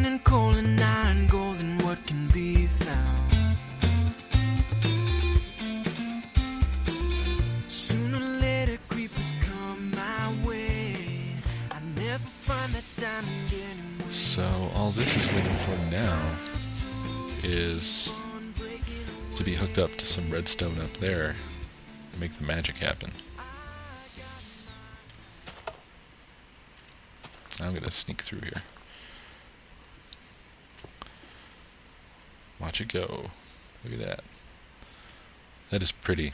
burning coal and iron, gold and what can be found. Sooner or later, creepers come my way. I never find that diamond anymore. So all this is waiting for now is to be hooked up to some redstone up there and make the magic happen. I'm gonna sneak through here. Watch it go. Look at that. That is pretty.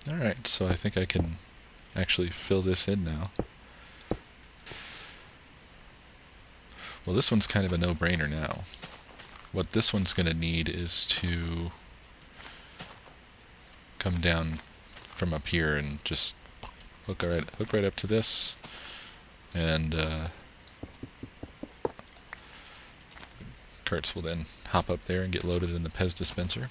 Alright, so I think I can actually fill this in now. Well, this one's kind of a no-brainer now. What this one's going to need is to come down from up here and just hook right up to this, and carts will then hop up there and get loaded in the Pez dispenser.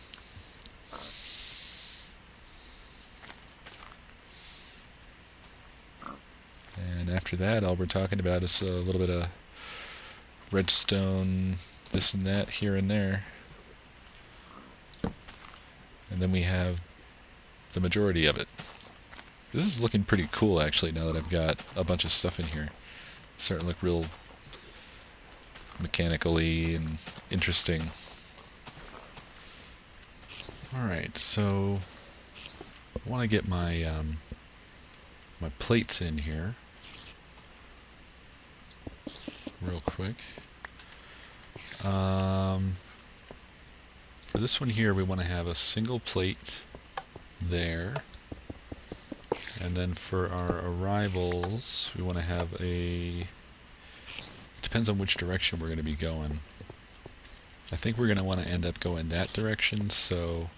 And after that, all we're talking about is a little bit of redstone, this and that, here and there. And then we have the majority of it. This is looking pretty cool, actually, now that I've got a bunch of stuff in here. It's starting to look real mechanically and interesting. Alright, so I want to get my my plates in here real quick. For this one here, we want to have a single plate there, and then for our arrivals, we want to have a... It depends on which direction we're going to be going. I think we're going to want to end up going that direction, so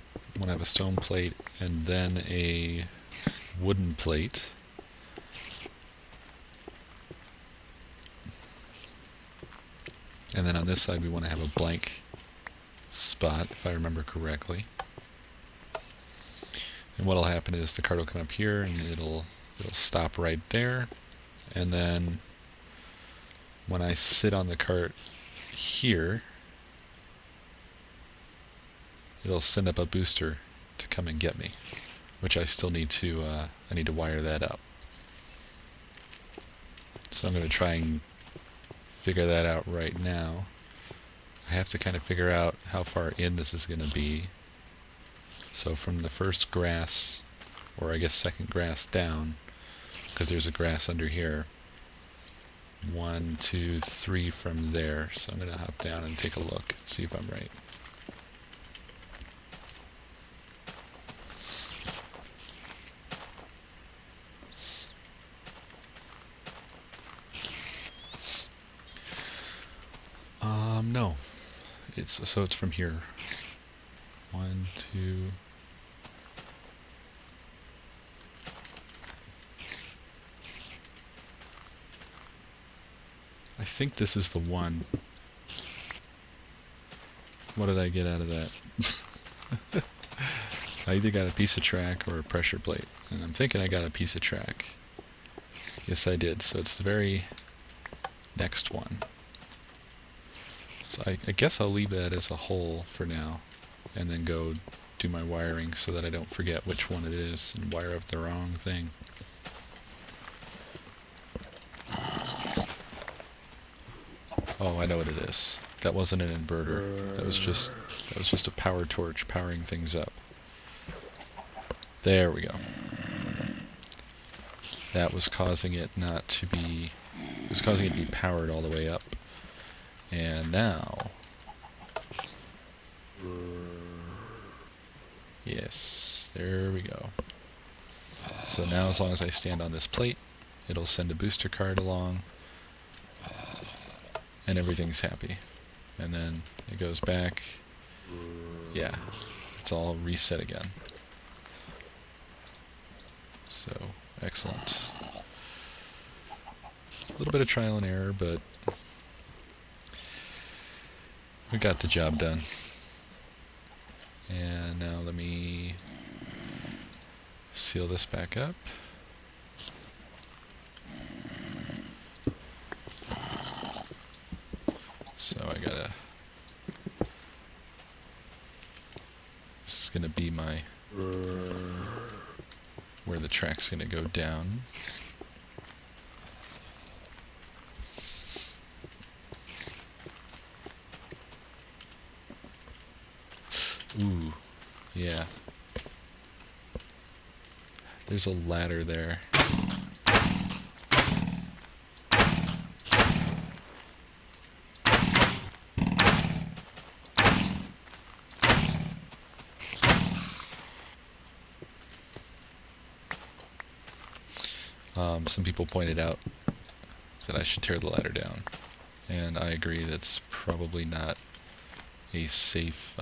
I want to have a stone plate and then a wooden plate. And then on this side we want to have a blank spot, if I remember correctly. And what'll happen is the cart will come up here and it'll stop right there. And then when I sit on the cart here, it'll send up a booster to come and get me, which I still need to I need to wire that up. So I'm going to try and figure that out right now. I have to kind of figure out how far in this is going to be. So from the first grass, or I guess second grass down, because there's a grass under here, 1, 2, 3 from there. So I'm going to hop down and take a look, see if I'm right. No. So it's from here. 1, 2. I think this is the one. What did I get out of that? I either got a piece of track or a pressure plate, and I'm thinking I got a piece of track. Yes, I did. So it's the very next one. So I guess I'll leave that as a whole for now, and then go do my wiring so that I don't forget which one it is and wire up the wrong thing. Oh, I know what it is. That wasn't an inverter. That was just a power torch powering things up. There we go. That was causing it not to be... It was causing it to be powered all the way up. And now... Yes, there we go. So now as long as I stand on this plate, it'll send a booster card along, and everything's happy. And then it goes back. Yeah, it's all reset again. So, excellent. A little bit of trial and error, but we got the job done. And now let me seal this back up. where the track's going to go down. Ooh, yeah. There's a ladder there. Some people pointed out that I should tear the ladder down, and I agree that's probably not a safe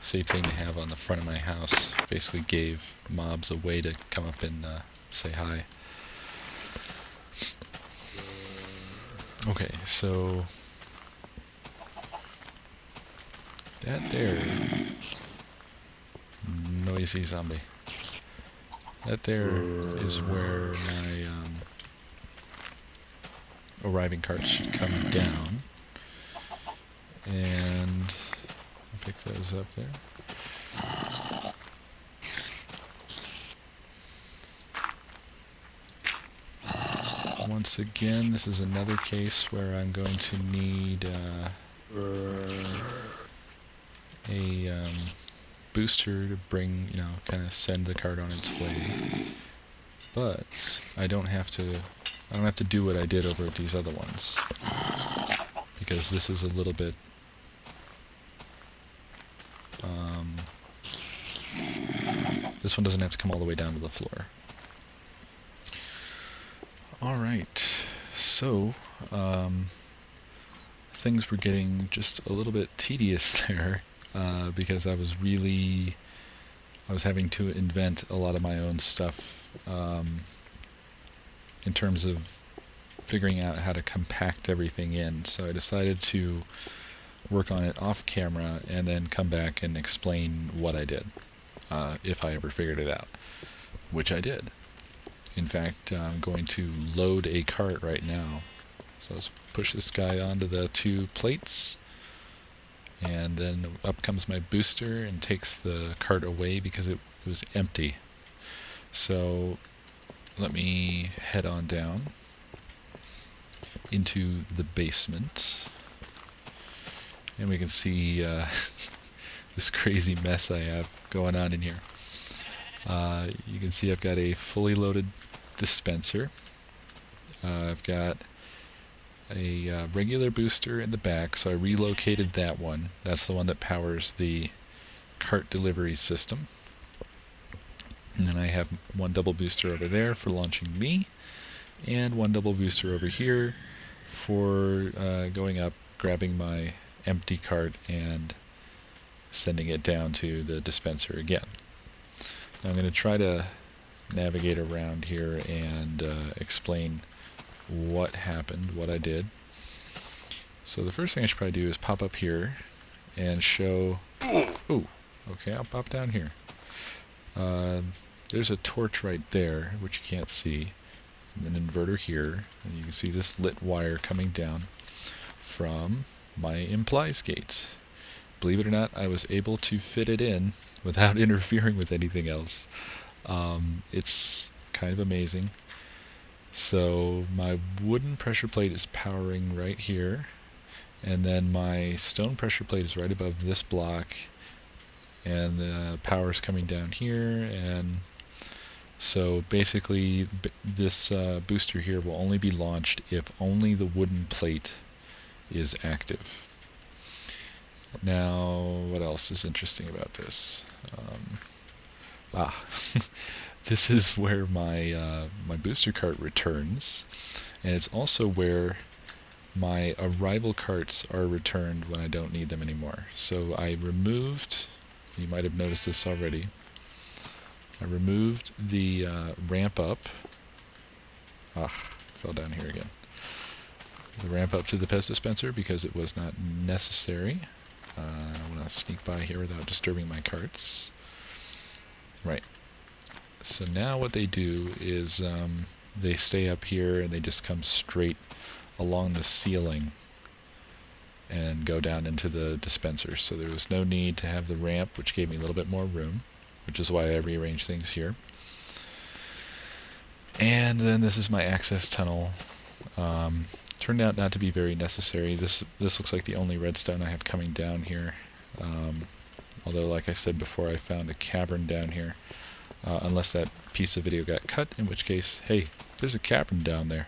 thing to have on the front of my house. Basically gave mobs a way to come up and say hi. Okay, so that there, noisy zombie. That there is where my arriving carts should come down, and I'll pick those up there. Once again, this is another case where I'm going to need a booster to bring, kind of send the cart on its way. But I don't have to do what I did over at these other ones, because this is a little bit this one doesn't have to come all the way down to the floor. Alright, so things were getting just a little bit tedious there, because I was having to invent a lot of my own stuff in terms of figuring out how to compact everything in. So I decided to work on it off camera and then come back and explain what I did, if I ever figured it out, which I did. In fact, I'm going to load a cart right now. So let's push this guy onto the 2 plates, and then up comes my booster and takes the cart away because it was empty. So let me head on down into the basement, and we can see this crazy mess I have going on in here. You can see I've got a fully loaded dispenser. I've got a regular booster in the back, so I relocated that one. That's the one that powers the cart delivery system. And then I have one double booster over there for launching me, and one double booster over here for going up, grabbing my empty cart, and sending it down to the dispenser again. Now I'm going to try to navigate around here and explain what happened, what I did. So the first thing I should probably do is pop up here and show... Ooh, okay, I'll pop down here. There's a torch right there, which you can't see, and an inverter here, and you can see this lit wire coming down from my implies gate. Believe it or not, I was able to fit it in without interfering with anything else. It's kind of amazing. So my wooden pressure plate is powering right here, and then my stone pressure plate is right above this block, and the power's coming down here. And so basically this booster here will only be launched if only the wooden plate is active. Now, what else is interesting about this? This is where my my booster cart returns, and it's also where my arrival carts are returned when I don't need them anymore. So I removed, you might have noticed this already, I removed the ramp up. Fell down here again. The ramp up to the pest dispenser because it was not necessary. I want to sneak by here without disturbing my carts. Right. So now what they do is they stay up here and they just come straight along the ceiling and go down into the dispenser. So there was no need to have the ramp, which gave me a little bit more room, which is why I rearranged things here. And then this is my access tunnel. Turned out not to be very necessary. This looks like the only redstone I have coming down here. Although, like I said before, I found a cavern down here. Unless that piece of video got cut, in which case, hey, there's a cavern down there.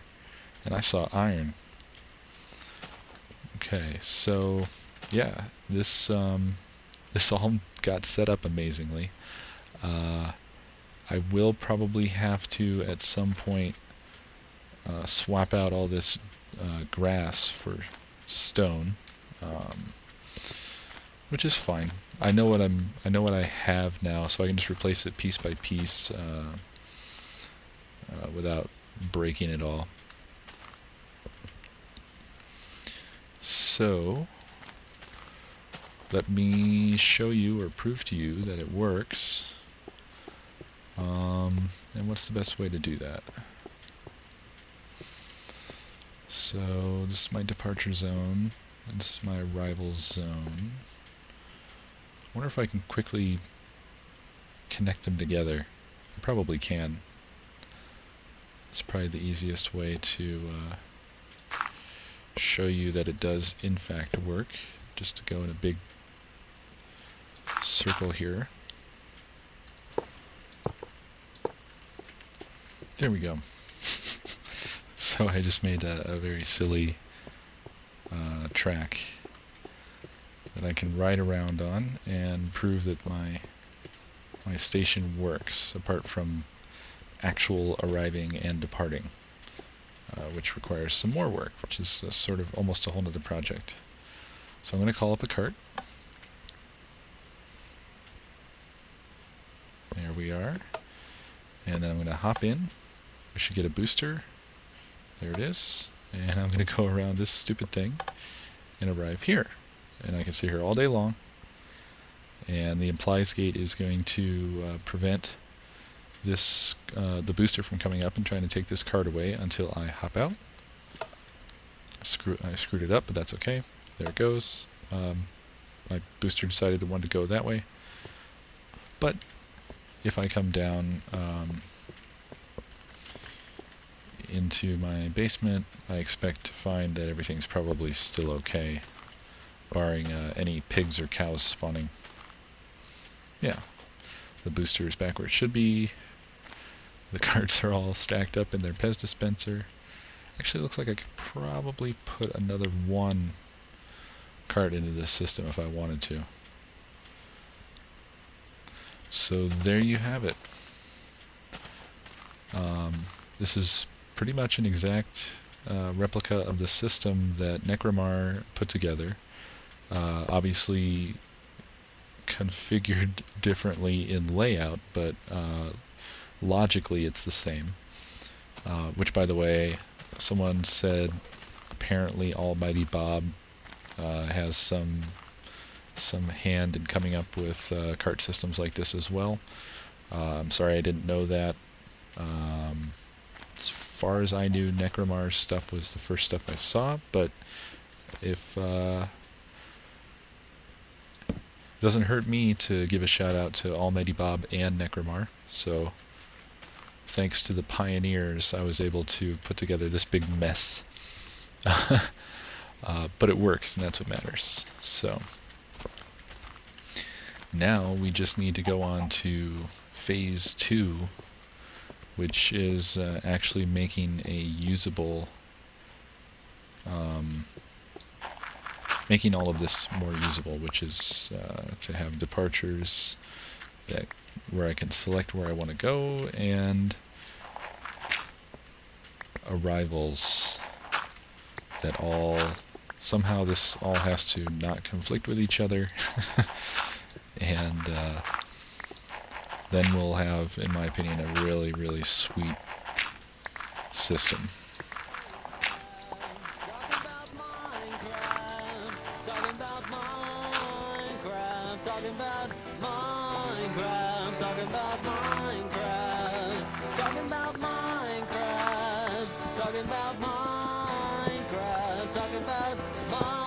And I saw iron. Okay, so yeah, this all got set up amazingly. I will probably have to at some point swap out all this grass for stone, which is fine. I know what I have now, so I can just replace it piece by piece without breaking it all. So let me show you or prove to you that it works. And what's the best way to do that? So this is my departure zone. And this is my arrival zone. I wonder if I can quickly connect them together. I probably can. It's probably the easiest way to show you that it does in fact work. Just to go in a big circle here. There we go. So I just made a very silly track that I can ride around on and prove that my station works, apart from actual arriving and departing, which requires some more work, which is sort of almost a whole other project. So I'm going to call up a cart. There we are. And then I'm going to hop in. We should get a booster. There it is. And I'm going to go around this stupid thing and arrive here. And I can sit here all day long. And the implies gate is going to prevent this the booster from coming up and trying to take this card away until I hop out. I screwed it up, but that's okay. There it goes. My booster decided to want to go that way. But if I come down into my basement, I expect to find that everything's probably still okay, barring any pigs or cows spawning. Yeah, the booster is back where it should be. The cards are all stacked up in their Pez dispenser. Actually, it looks like I could probably put another one card into this system if I wanted to. So there you have it. This is pretty much an exact replica of the system that Necromar put together. Obviously configured differently in layout, but logically it's the same. Which, by the way, someone said apparently Almighty Bob has some hand in coming up with cart systems like this as well. I'm sorry I didn't know that. As far as I knew, Necromar's stuff was the first stuff I saw, but if doesn't hurt me to give a shout out to Almighty Bob and Necromar. So thanks to the pioneers, I was able to put together this big mess. But it works, and that's what matters. So now we just need to go on to phase 2, which is actually making a usable, making all of this more usable, which is to have departures where I can select where I want to go, and arrivals that all, somehow this all has to not conflict with each other. And then we'll have, in my opinion, a really, really sweet system. Talking about Minecraft,